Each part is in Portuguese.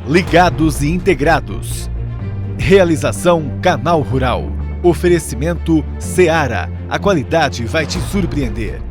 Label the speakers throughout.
Speaker 1: Ligados e integrados. Realização Canal Rural. Oferecimento Seara. A qualidade vai te surpreender.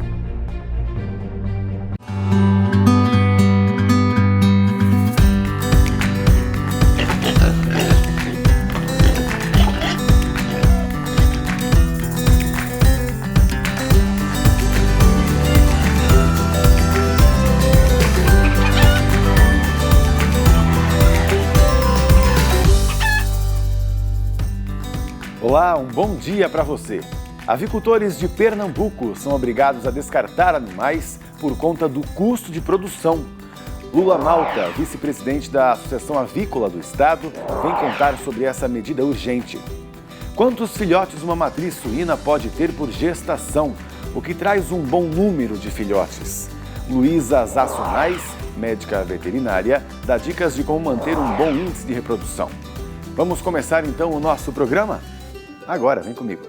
Speaker 2: Olá, um bom dia para você. Avicultores de Pernambuco são obrigados a descartar animais por conta do custo de produção. Lula Malta, vice-presidente da Associação Avícola do Estado, vem contar sobre essa medida urgente. Quantos filhotes uma matriz suína pode ter por gestação, o que traz um bom número de filhotes? Luísa Zassonais, médica veterinária, dá dicas de como manter um bom índice de reprodução. Vamos começar então o nosso programa? Agora, vem comigo.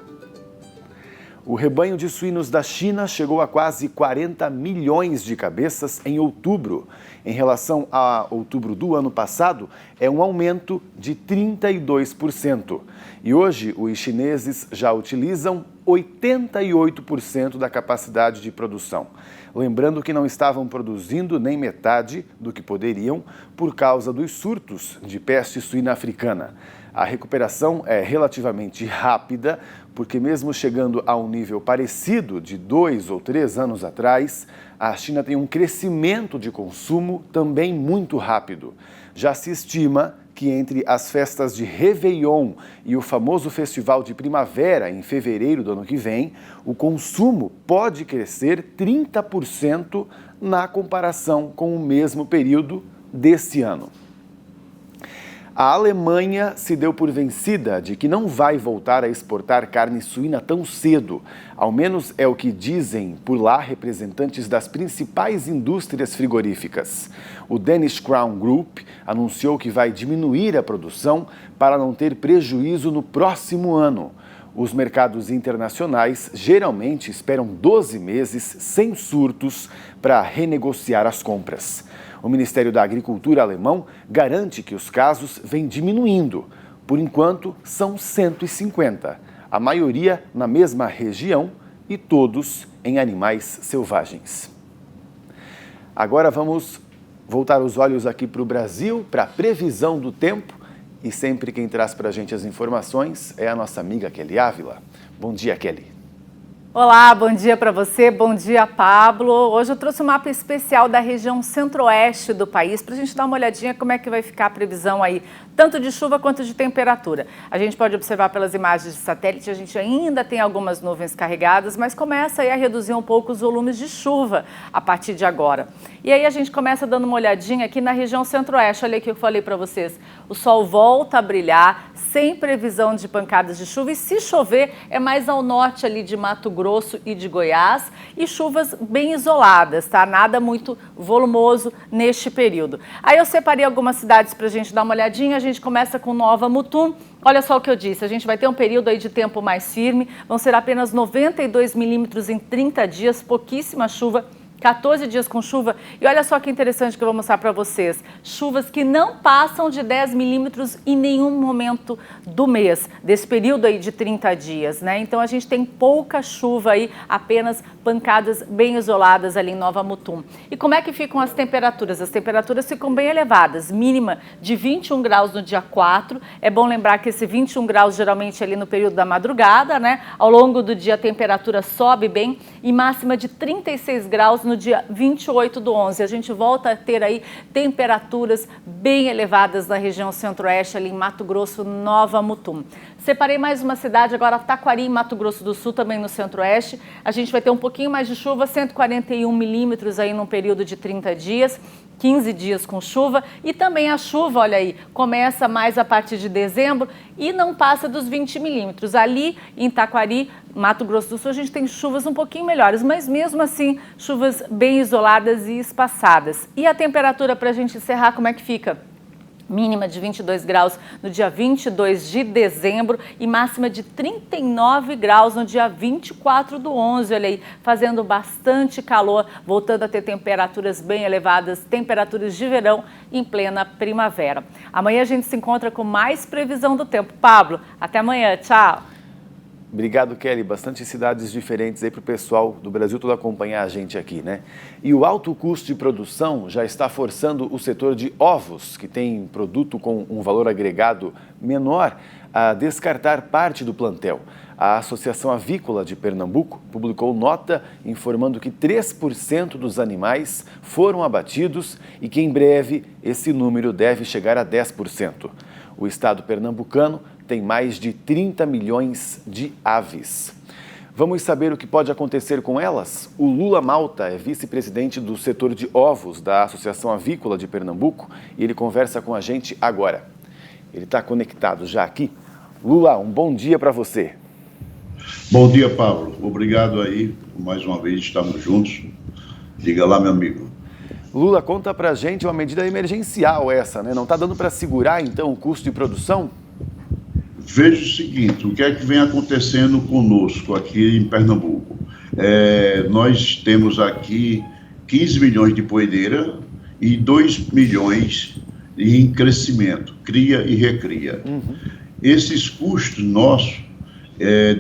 Speaker 2: O rebanho de suínos da China chegou a quase 40 milhões de cabeças em outubro. Em relação a outubro do ano passado, é um aumento de 32%. E hoje, os chineses já utilizam 88% da capacidade de produção. Lembrando que não estavam produzindo nem metade do que poderiam por causa dos surtos de peste suína africana. A recuperação é relativamente rápida, porque mesmo chegando a um nível parecido de 2 ou 3 anos atrás, a China tem um crescimento de consumo também muito rápido. Já se estima que entre as festas de Réveillon e o famoso Festival de Primavera, em fevereiro do ano que vem, o consumo pode crescer 30% na comparação com o mesmo período desse ano. A Alemanha se deu por vencida de que não vai voltar a exportar carne suína tão cedo. Ao menos é o que dizem por lá representantes das principais indústrias frigoríficas. O Danish Crown Group anunciou que vai diminuir a produção para não ter prejuízo no próximo ano. Os mercados internacionais geralmente esperam 12 meses sem surtos para renegociar as compras. O Ministério da Agricultura alemão garante que os casos vêm diminuindo. Por enquanto, são 150, a maioria na mesma região e todos em animais selvagens. Agora vamos voltar os olhos aqui para o Brasil, para a previsão do tempo. E sempre quem traz para a gente as informações é a nossa amiga Kelly Ávila. Bom dia, Kelly.
Speaker 3: Olá, bom dia para você, bom dia, Pablo. Hoje eu trouxe um mapa especial da região centro-oeste do país para a gente dar uma olhadinha como é que vai ficar a previsão aí, tanto de chuva quanto de temperatura. A gente pode observar pelas imagens de satélite, a gente ainda tem algumas nuvens carregadas, mas começa aí a reduzir um pouco os volumes de chuva a partir de agora. E aí a gente começa dando uma olhadinha aqui na região centro-oeste. Olha aqui o que eu falei para vocês. O sol volta a brilhar, sem previsão de pancadas de chuva. E se chover, é mais ao norte ali de Mato Grosso e de Goiás. E chuvas bem isoladas, tá? Nada muito volumoso neste período. Aí eu separei algumas cidades para a gente dar uma olhadinha. A gente começa com Nova Mutum. Olha só o que eu disse, a gente vai ter um período aí de tempo mais firme. Vão ser apenas 92 milímetros em 30 dias, pouquíssima chuva. 14 dias com chuva, e olha só que interessante que eu vou mostrar para vocês, chuvas que não passam de 10 milímetros em nenhum momento do mês, desse período aí de 30 dias, né? Então a gente tem pouca chuva aí, apenas pancadas bem isoladas ali em Nova Mutum. E como é que ficam as temperaturas? As temperaturas ficam bem elevadas, mínima de 21 graus no dia 4, é bom lembrar que esse 21 graus geralmente ali no período da madrugada, né? Ao longo do dia a temperatura sobe bem, e máxima de 36 graus no dia 28 do 11. A gente volta a ter aí temperaturas bem elevadas na região centro-oeste, ali em Mato Grosso, Nova Mutum. Separei mais uma cidade, agora Taquari, em Mato Grosso do Sul, também no centro-oeste. A gente vai ter um pouquinho mais de chuva, 141 milímetros aí num período de 30 dias. 15 dias com chuva, e também a chuva, olha aí, começa mais a partir de dezembro e não passa dos 20 milímetros. Ali em Taquari, Mato Grosso do Sul, a gente tem chuvas um pouquinho melhores, mas mesmo assim, chuvas bem isoladas e espaçadas. E a temperatura, para a gente encerrar, como é que fica? Mínima de 22 graus no dia 22 de dezembro e máxima de 39 graus no dia 24 do 11. Olha aí, fazendo bastante calor, voltando a ter temperaturas bem elevadas, temperaturas de verão em plena primavera. Amanhã a gente se encontra com mais previsão do tempo. Pablo, até amanhã. Tchau.
Speaker 2: Obrigado, Kelly. Bastante cidades diferentes aí para o pessoal do Brasil todo acompanhar a gente aqui, né? E o alto custo de produção já está forçando o setor de ovos, que tem produto com um valor agregado menor, a descartar parte do plantel. A Associação Avícola de Pernambuco publicou nota informando que 3% dos animais foram abatidos e que em breve esse número deve chegar a 10%. O estado pernambucano tem mais de 30 milhões de aves. Vamos saber o que pode acontecer com elas? O Lula Malta é vice-presidente do setor de ovos da Associação Avícola de Pernambuco e ele conversa com a gente agora. Ele está conectado já aqui. Lula, um bom dia para você.
Speaker 4: Bom dia, Pablo. Obrigado aí, mais uma vez estamos juntos. Diga lá, meu amigo.
Speaker 2: Lula, conta pra gente uma medida emergencial essa, né? Não está dando para segurar, então, o custo de produção?
Speaker 4: Veja o seguinte, o que é que vem acontecendo conosco aqui em Pernambuco? Nós temos aqui 15 milhões de poedeira e 2 milhões em crescimento, cria e recria. Esses custos nossos,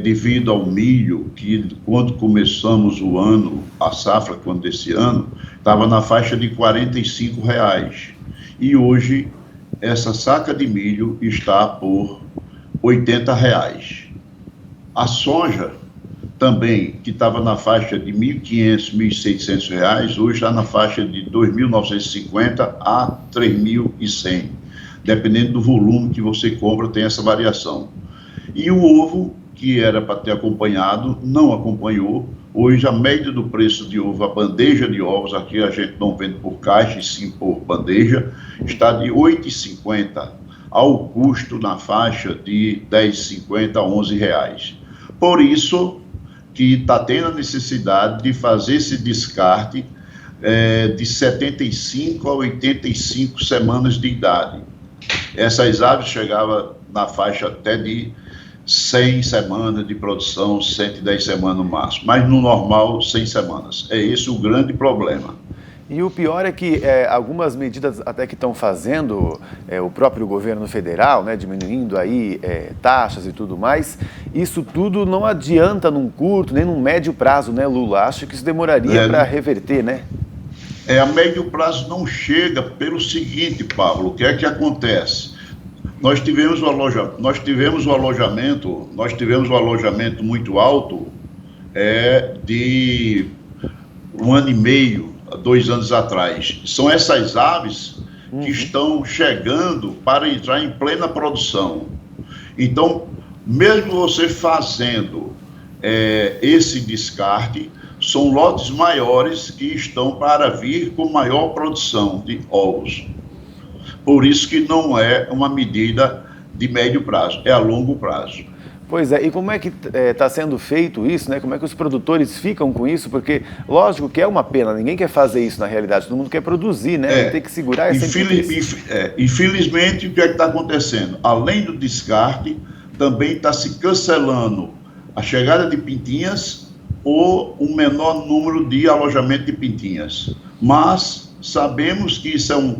Speaker 4: devido ao milho, que quando começamos o ano, a safra, quando desse ano, estava na faixa de R$45. E hoje, essa saca de milho está por R$80. A soja, também, que estava na faixa de R$1.500, R$1.600, hoje está na faixa de R$2.950 a R$3.100. Dependendo do volume que você compra, tem essa variação. E o ovo, que era para ter acompanhado, não acompanhou. Hoje a média do preço de ovo, a bandeja de ovos, aqui a gente não vende por caixa, e sim por bandeja, está de R$8,50 ao custo na faixa de R$10,50 a R$11. Por isso que está tendo a necessidade de fazer esse descarte de 75 a 85 semanas de idade. Essas aves chegavam na faixa até de 100 semanas de produção, 110 semanas no máximo, mas no normal 100 semanas. É esse o grande problema.
Speaker 2: E o pior é que algumas medidas até que estão fazendo, o próprio governo federal, né, diminuindo aí taxas e tudo mais, isso tudo não adianta num curto nem num médio prazo, né, Lula? Acho que isso demoraria para reverter, né?
Speaker 4: A médio prazo não chega pelo seguinte, Pablo, o que é que acontece? Nós tivemos o alojamento muito alto de 1 ano e meio, 2 anos atrás. São essas aves que estão chegando para entrar em plena produção. Então, mesmo você fazendo esse descarte, são lotes maiores que estão para vir com maior produção de ovos. Por isso que não é uma medida de médio prazo, é a longo prazo.
Speaker 2: Pois é, e como é que está sendo feito isso, né? Como é que os produtores ficam com isso? Porque, lógico que é uma pena, ninguém quer fazer isso na realidade, todo mundo quer produzir, né? Tem que segurar essa
Speaker 4: Infelizmente, o que é que está acontecendo? Além do descarte, também está se cancelando a chegada de pintinhas ou um menor número de alojamento de pintinhas. Mas sabemos que isso é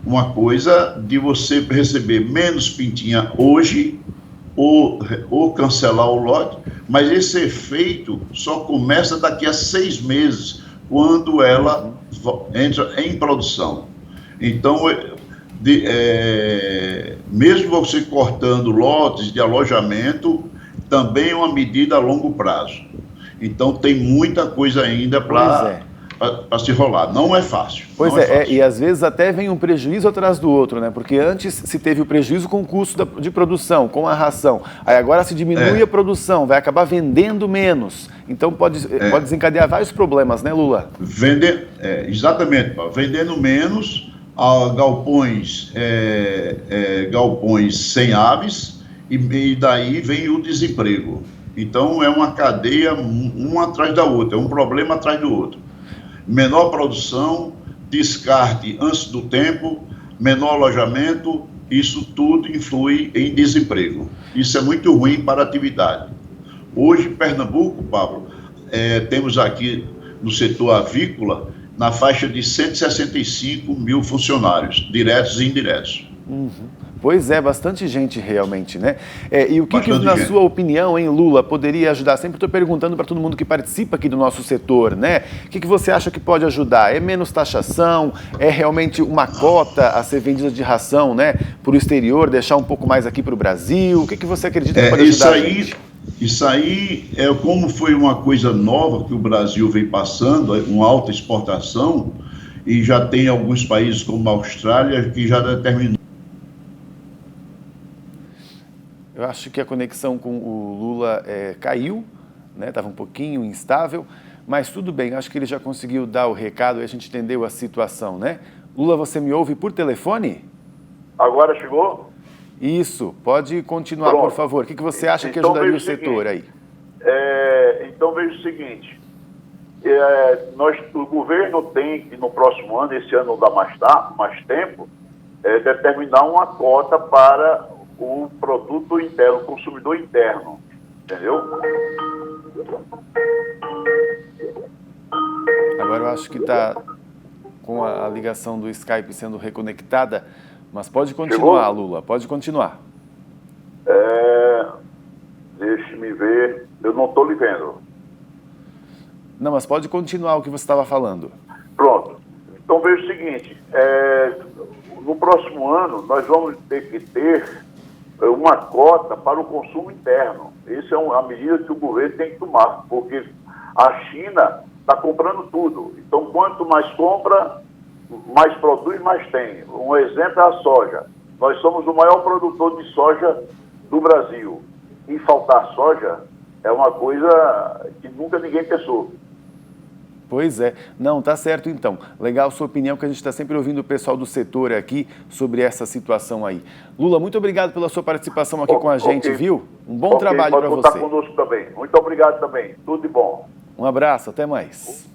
Speaker 4: uma coisa de você receber menos pintinha hoje ou cancelar o lote, mas esse efeito só começa daqui a 6 meses, quando ela entra em produção. Então, mesmo você cortando lotes de alojamento, também é uma medida a longo prazo. Então, tem muita coisa ainda para se rolar. Não é fácil.
Speaker 2: Pois e às vezes até vem um prejuízo atrás do outro, né? Porque antes se teve o prejuízo com o custo de produção, com a ração. Aí agora se diminui a produção, vai acabar vendendo menos. Então pode desencadear vários problemas, né, Lula?
Speaker 4: Exatamente, vendendo menos, galpões sem aves, e daí vem o desemprego. Então é uma cadeia, uma atrás da outra, é um problema atrás do outro. Menor produção, descarte antes do tempo, menor alojamento, isso tudo influi em desemprego. Isso é muito ruim para a atividade. Hoje, Pernambuco, Pablo, temos aqui no setor avícola, na faixa de 165 mil funcionários, diretos e indiretos.
Speaker 2: Pois é, bastante gente realmente, né? E o que na
Speaker 4: gente.
Speaker 2: sua opinião, hein, Lula, poderia ajudar? Sempre estou perguntando para todo mundo que participa aqui do nosso setor, né? O que você acha que pode ajudar? É menos taxação? É realmente uma cota a ser vendida de ração, né? Para o exterior, deixar um pouco mais aqui para o Brasil? O que você acredita que pode ajudar a gente?
Speaker 4: Isso aí, como foi uma coisa nova que o Brasil vem passando, uma alta exportação, e já tem alguns países como a Austrália que já determinou.
Speaker 2: Eu acho que a conexão com o Lula caiu, né? Estava um pouquinho instável, mas tudo bem, acho que ele já conseguiu dar o recado e a gente entendeu a situação, né? Lula, você me ouve por telefone?
Speaker 5: Agora chegou?
Speaker 2: Isso, pode continuar,
Speaker 5: Pronto.
Speaker 2: Por favor. O que você acha que ajudaria o setor aí?
Speaker 5: Então veja o seguinte, o governo tem que no próximo ano, esse ano não dá mais tempo, determinar uma cota para o produto interno, o consumidor interno, entendeu?
Speaker 2: Agora eu acho que está com a ligação do Skype sendo reconectada, mas pode continuar, chegou? Lula, pode continuar.
Speaker 5: Deixe-me ver, eu não estou lhe vendo.
Speaker 2: Não, mas pode continuar o que você estava falando.
Speaker 5: Pronto, então veja o seguinte, no próximo ano nós vamos ter que ter uma cota para o consumo interno. Essa é uma medida que o governo tem que tomar, porque a China está comprando tudo. Então, quanto mais compra, mais produz, mais tem. Um exemplo é a soja. Nós somos o maior produtor de soja do Brasil. E faltar soja é uma coisa que nunca ninguém pensou.
Speaker 2: Pois é. Não, tá certo então. Legal sua opinião, que a gente está sempre ouvindo o pessoal do setor aqui sobre essa situação aí. Lula, muito obrigado pela sua participação aqui com a gente, viu? Um bom trabalho para você.
Speaker 5: Pode contar conosco também. Muito obrigado também. Tudo de bom.
Speaker 2: Um abraço, até mais.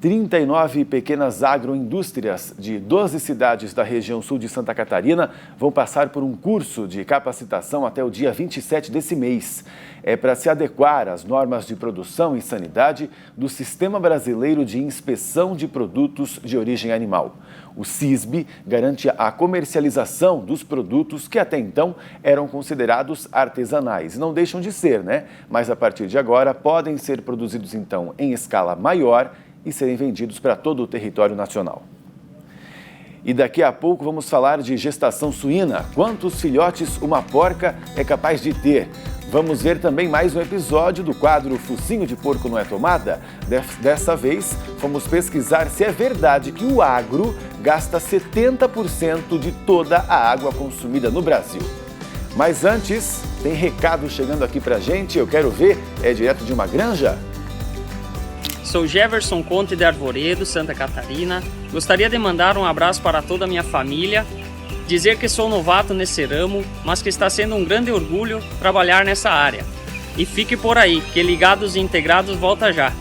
Speaker 2: 39 pequenas agroindústrias de 12 cidades da região sul de Santa Catarina vão passar por um curso de capacitação até o dia 27 desse mês. É para se adequar às normas de produção e sanidade do Sistema Brasileiro de Inspeção de Produtos de Origem Animal. O SISB garante a comercialização dos produtos que até então eram considerados artesanais. Não deixam de ser, né? Mas a partir de agora podem ser produzidos então em escala maior e serem vendidos para todo o território nacional. E daqui a pouco vamos falar de gestação suína. Quantos filhotes uma porca é capaz de ter? Vamos ver também mais um episódio do quadro Focinho de Porco Não é Tomada. Dessa vez, fomos pesquisar se é verdade que o agro gasta 70% de toda a água consumida no Brasil. Mas antes, tem recado chegando aqui pra gente, eu quero ver, é direto de uma granja?
Speaker 6: Sou Jefferson Conte de Arvoredo, Santa Catarina. Gostaria de mandar um abraço para toda a minha família, dizer que sou novato nesse ramo, mas que está sendo um grande orgulho trabalhar nessa área. E fique por aí, que Ligados e Integrados volta já.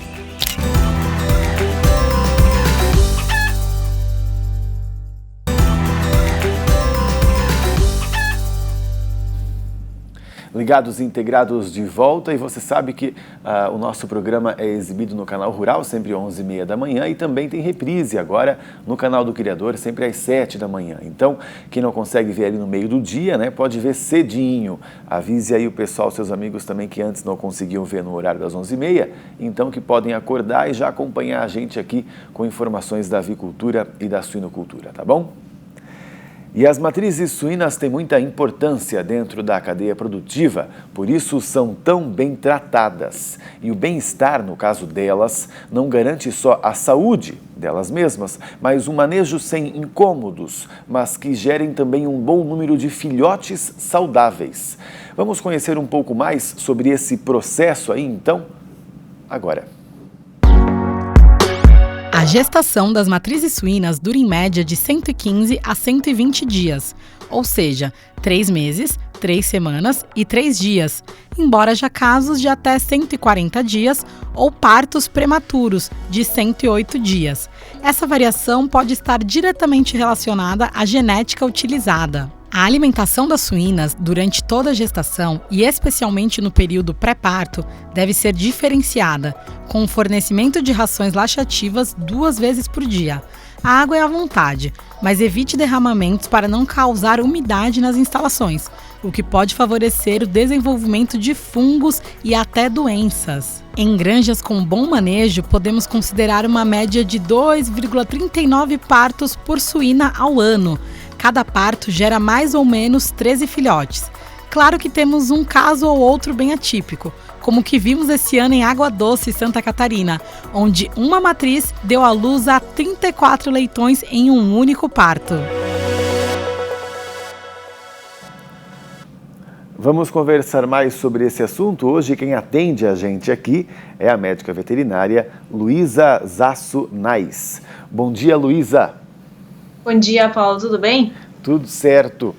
Speaker 2: Ligados e Integrados de volta, e você sabe que o nosso programa é exibido no Canal Rural, sempre às 11h30 da manhã, e também tem reprise agora no Canal do Criador, sempre às 7 da manhã. Então, quem não consegue ver ali no meio do dia, né, pode ver cedinho. Avise aí o pessoal, seus amigos também, que antes não conseguiam ver no horário das 11h30, então que podem acordar e já acompanhar a gente aqui com informações da avicultura e da suinocultura, tá bom? E as matrizes suínas têm muita importância dentro da cadeia produtiva, por isso são tão bem tratadas. E o bem-estar, no caso delas, não garante só a saúde delas mesmas, mas um manejo sem incômodos, mas que gerem também um bom número de filhotes saudáveis. Vamos conhecer um pouco mais sobre esse processo aí, então? Agora.
Speaker 7: A gestação das matrizes suínas dura em média de 115 a 120 dias, ou seja, 3 meses, 3 semanas e 3 dias, embora haja casos de até 140 dias ou partos prematuros de 108 dias. Essa variação pode estar diretamente relacionada à genética utilizada. A alimentação das suínas durante toda a gestação e especialmente no período pré-parto deve ser diferenciada, com o fornecimento de rações laxativas 2 vezes por dia. A água é à vontade, mas evite derramamentos para não causar umidade nas instalações, o que pode favorecer o desenvolvimento de fungos e até doenças. Em granjas com bom manejo, podemos considerar uma média de 2,39 partos por suína ao ano. Cada parto gera mais ou menos 13 filhotes. Claro que temos um caso ou outro bem atípico, como o que vimos esse ano em Água Doce, Santa Catarina, onde uma matriz deu à luz a 34 leitões em um único parto.
Speaker 2: Vamos conversar mais sobre esse assunto. Hoje quem atende a gente aqui é a médica veterinária Luísa Zasso Nais. Bom dia, Luísa.
Speaker 8: Bom dia, Paulo. Tudo bem?
Speaker 2: Tudo certo.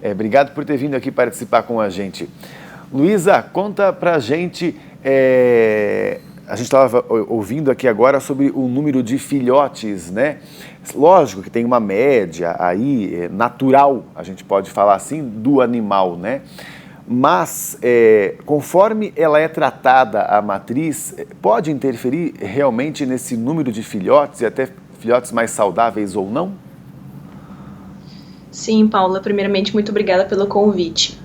Speaker 2: Obrigado por ter vindo aqui participar com a gente. Luísa, conta pra gente, a gente estava ouvindo aqui agora sobre o número de filhotes, né? Lógico que tem uma média aí, natural, a gente pode falar assim, do animal, né? Mas, conforme ela é tratada, a matriz, pode interferir realmente nesse número de filhotes e até filhotes mais saudáveis ou não?
Speaker 8: Sim, Paula, primeiramente, muito obrigada pelo convite.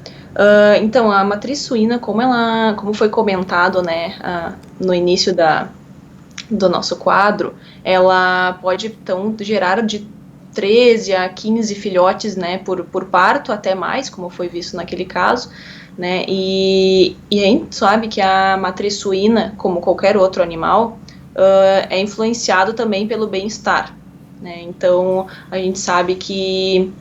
Speaker 8: Então, a matriz suína, como foi comentado, né, no início do nosso quadro, ela pode, então, gerar de 13 a 15 filhotes, né, por parto, até mais, como foi visto naquele caso, né, e a gente sabe que a matriz suína, como qualquer outro animal, é influenciado também pelo bem-estar, né, então, a gente sabe que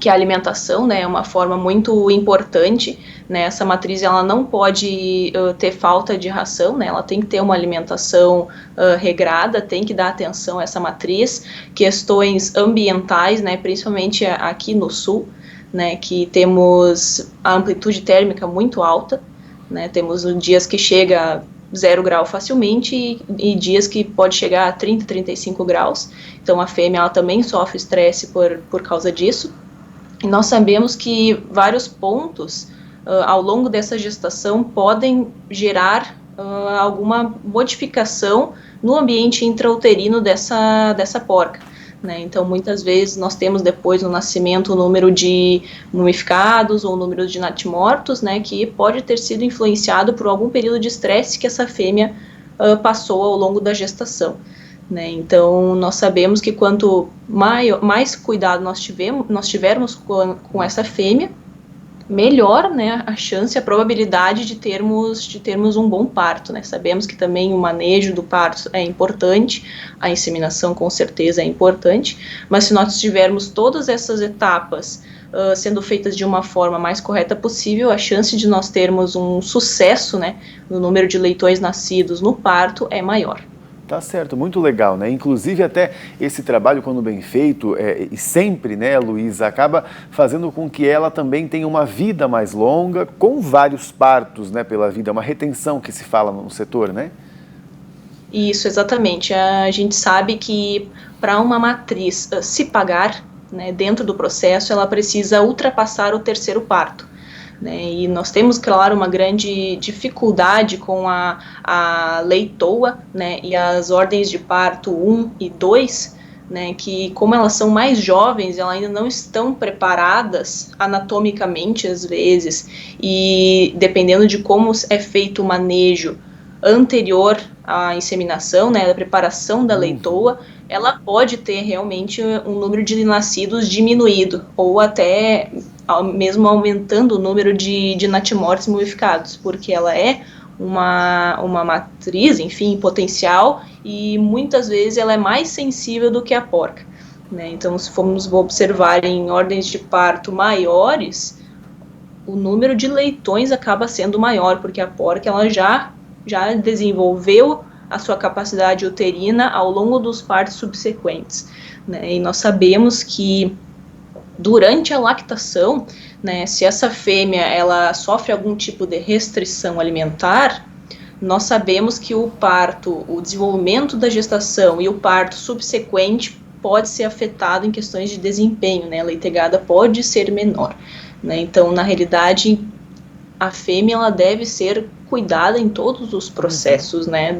Speaker 8: a alimentação, né, é uma forma muito importante, né, essa matriz ela não pode ter falta de ração, né, ela tem que ter uma alimentação regrada, tem que dar atenção a essa matriz, questões ambientais, né, principalmente aqui no sul, né, que temos a amplitude térmica muito alta, né, temos dias que chega a 0 grau facilmente e dias que pode chegar a 30, 35 graus, então a fêmea ela também sofre estresse por causa disso. E nós sabemos que vários pontos ao longo dessa gestação podem gerar alguma modificação no ambiente intrauterino dessa porca, né? Então, muitas vezes nós temos depois no nascimento o número de mumificados ou o número de natimortos, né, que pode ter sido influenciado por algum período de estresse que essa fêmea passou ao longo da gestação. Né, então, nós sabemos que quanto mais cuidado nós tivermos com essa fêmea, melhor, né, a chance, a probabilidade de termos um bom parto. Né. Sabemos que também o manejo do parto é importante, a inseminação com certeza é importante, mas se nós tivermos todas essas etapas sendo feitas de uma forma mais correta possível, a chance de nós termos um sucesso, né, no número de leitões nascidos no parto é maior.
Speaker 2: Tá certo, muito legal, né? Inclusive até esse trabalho, quando bem feito, e sempre, né, Luísa, acaba fazendo com que ela também tenha uma vida mais longa, com vários partos, né, pela vida, uma retenção que se fala no setor, né?
Speaker 8: Isso, exatamente. A gente sabe que para uma matriz se pagar, né, dentro do processo, ela precisa ultrapassar o 3º parto. Né, e nós temos, claro, uma grande dificuldade com a leitoa, né, e as ordens de parto 1 e 2, né, que como elas são mais jovens, elas ainda não estão preparadas anatomicamente às vezes, e dependendo de como é feito o manejo anterior à inseminação, né, a preparação da leitoa, ela pode ter realmente um número de nascidos diminuído, ou até mesmo aumentando o número de natimortos mumificados, porque ela é uma matriz, enfim, potencial, e muitas vezes ela é mais sensível do que a porca. Né? Então, se formos observar em ordens de parto maiores, o número de leitões acaba sendo maior, porque a porca ela já desenvolveu a sua capacidade uterina ao longo dos partos subsequentes. Né? E nós sabemos que durante a lactação, né, se essa fêmea ela sofre algum tipo de restrição alimentar, nós sabemos que o parto, o desenvolvimento da gestação e o parto subsequente pode ser afetado em questões de desempenho, né? A leitegada pode ser menor, né? Então, na realidade, a fêmea ela deve ser cuidada em todos os processos, né,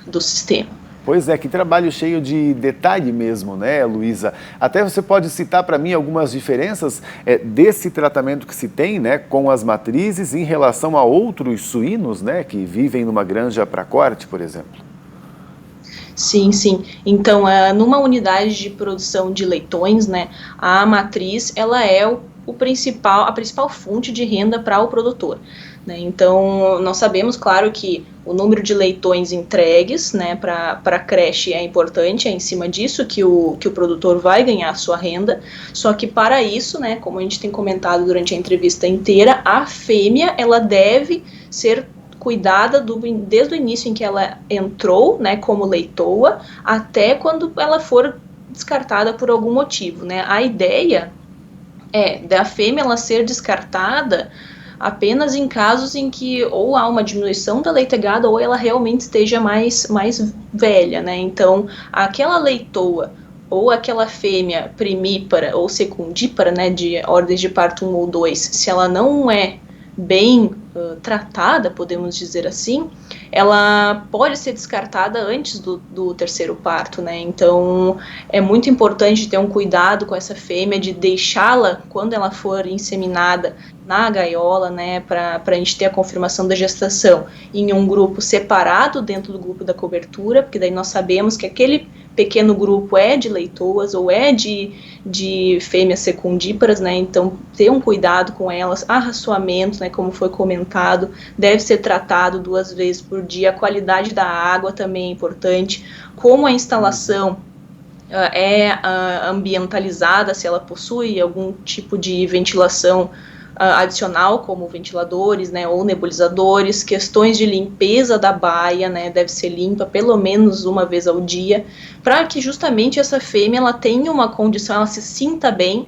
Speaker 8: do sistema.
Speaker 2: Pois é, que trabalho cheio de detalhe mesmo, né, Luísa? Até você pode citar para mim algumas diferenças desse tratamento que se tem, né, com as matrizes em relação a outros suínos, né, que vivem numa granja para corte, por exemplo.
Speaker 8: Sim, sim. Então, numa unidade de produção de leitões, né, a matriz ela é a principal fonte de renda para o produtor, né? Então, nós sabemos, claro, que o número de leitões entregues, né, para a creche é importante, é em cima disso que o produtor vai ganhar a sua renda, só que para isso, né, como a gente tem comentado durante a entrevista inteira, a fêmea ela deve ser cuidada desde o início em que ela entrou, né, como leitoa, até quando ela for descartada por algum motivo, né? A ideia da fêmea ela ser descartada apenas em casos em que ou há uma diminuição da leitegada ou ela realmente esteja mais velha, né? Então, aquela leitoa ou aquela fêmea primípara ou secundípara, né, de ordens de parto 1 ou 2, se ela não é bem tratada, podemos dizer assim, ela pode ser descartada antes do terceiro parto, né? Então, é muito importante ter um cuidado com essa fêmea, de deixá-la, quando ela for inseminada, na gaiola, né, para a gente ter a confirmação da gestação, em um grupo separado dentro do grupo da cobertura, porque daí nós sabemos que aquele pequeno grupo é de leitoas ou é de fêmeas secundíparas, né? Então, ter um cuidado com elas, arraçoamento, né, como foi comentado, deve ser tratado 2 vezes por dia, a qualidade da água também é importante, como a instalação é ambientalizada, se ela possui algum tipo de ventilação adicional, como ventiladores, né, ou nebulizadores, questões de limpeza da baia, né, deve ser limpa pelo menos 1 vez ao dia, para que justamente essa fêmea ela tenha uma condição, ela se sinta bem,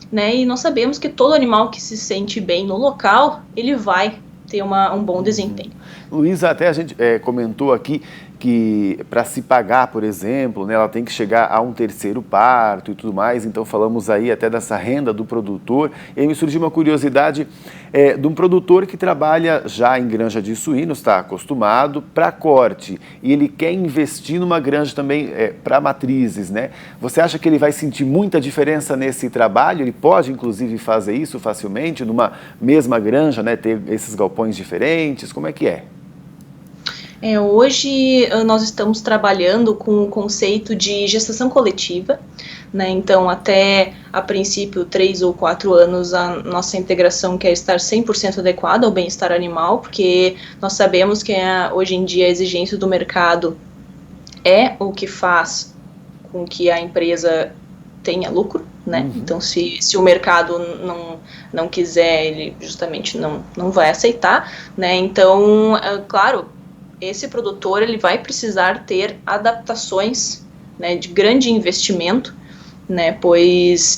Speaker 8: né, e nós sabemos que todo animal que se sente bem no local, ele vai ter um bom desempenho.
Speaker 2: Luísa, até a gente comentou aqui que para se pagar, por exemplo, né, ela tem que chegar a um terceiro parto e tudo mais, então falamos aí até dessa renda do produtor. E aí me surgiu uma curiosidade de um produtor que trabalha já em granja de suínos, está acostumado para corte, e ele quer investir numa granja também para matrizes, né? Você acha que ele vai sentir muita diferença nesse trabalho? Ele pode, inclusive, fazer isso facilmente numa mesma granja, né, ter esses galpões diferentes? Como é que é?
Speaker 8: Hoje nós estamos trabalhando com o conceito de gestação coletiva, né? Então, até a princípio 3 ou 4 anos, a nossa integração quer estar 100% adequada ao bem-estar animal, porque nós sabemos que hoje em dia a exigência do mercado é o que faz com que a empresa tenha lucro, né? Uhum. Então, se o mercado não quiser, ele justamente não vai aceitar, né? Então, claro, esse produtor ele vai precisar ter adaptações, né, de grande investimento, né,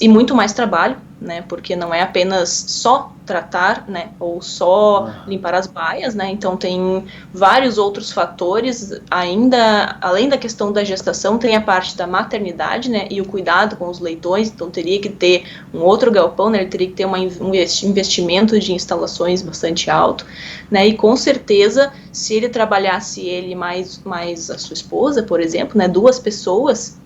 Speaker 8: e muito mais trabalho, né, porque não é apenas só tratar, né, ou só limpar as baias, né, então tem vários outros fatores, ainda, além da questão da gestação, tem a parte da maternidade, né, e o cuidado com os leitões, então teria que ter um outro galpão, né, ele teria que ter um investimento de instalações bastante alto, né, e com certeza, se ele trabalhasse ele mais a sua esposa, por exemplo, né, 2 pessoas,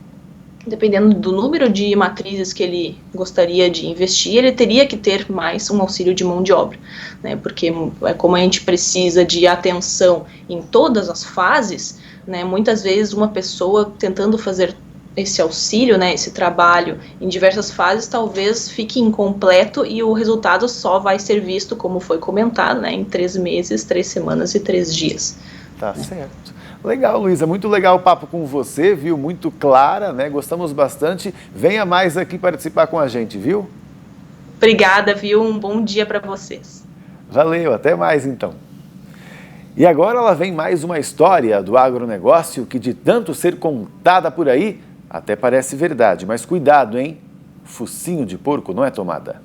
Speaker 8: dependendo do número de matrizes que ele gostaria de investir, ele teria que ter mais um auxílio de mão de obra, né, porque como a gente precisa de atenção em todas as fases, né, muitas vezes uma pessoa tentando fazer esse auxílio, né, esse trabalho em diversas fases, talvez fique incompleto e o resultado só vai ser visto, como foi comentado, né, em 3 meses, 3 semanas e 3 dias.
Speaker 2: Tá certo. Legal, Luísa, muito legal o papo com você, viu? Muito clara, né? Gostamos bastante. Venha mais aqui participar com a gente, viu?
Speaker 8: Obrigada, viu? Um bom dia para vocês.
Speaker 2: Valeu, até mais então. E agora ela vem mais uma história do agronegócio que, de tanto ser contada por aí, até parece verdade. Mas cuidado, hein? Focinho de porco não é tomada.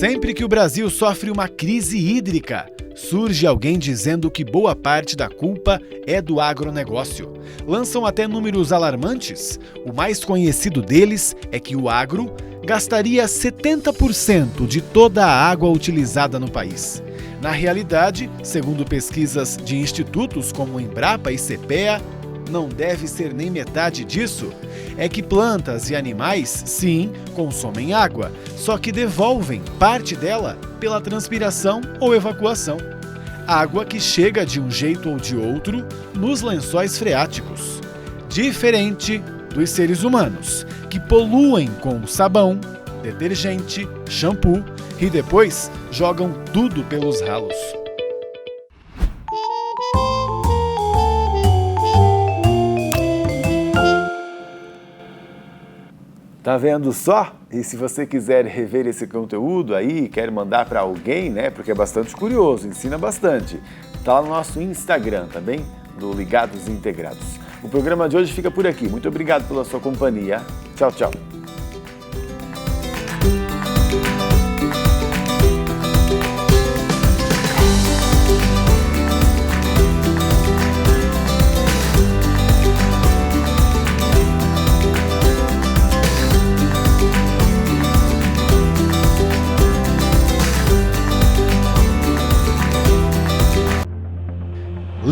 Speaker 1: Sempre que o Brasil sofre uma crise hídrica, surge alguém dizendo que boa parte da culpa é do agronegócio. Lançam até números alarmantes. O mais conhecido deles é que o agro gastaria 70% de toda a água utilizada no país. Na realidade, segundo pesquisas de institutos como Embrapa e CPEA, não deve ser nem metade disso. É que plantas e animais, sim, consomem água, só que devolvem parte dela pela transpiração ou evacuação. Água que chega de um jeito ou de outro nos lençóis freáticos. Diferente dos seres humanos, que poluem com sabão, detergente, shampoo e depois jogam tudo pelos ralos.
Speaker 2: Tá vendo só? E se você quiser rever esse conteúdo aí, quer mandar para alguém, né? Porque é bastante curioso, ensina bastante. Tá lá no nosso Instagram, tá bem? Do Ligados Integrados. O programa de hoje fica por aqui. Muito obrigado pela sua companhia. Tchau, tchau.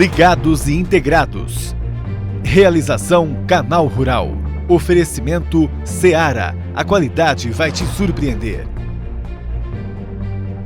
Speaker 1: Ligados e Integrados. Realização Canal Rural. Oferecimento Seara. A qualidade vai te surpreender.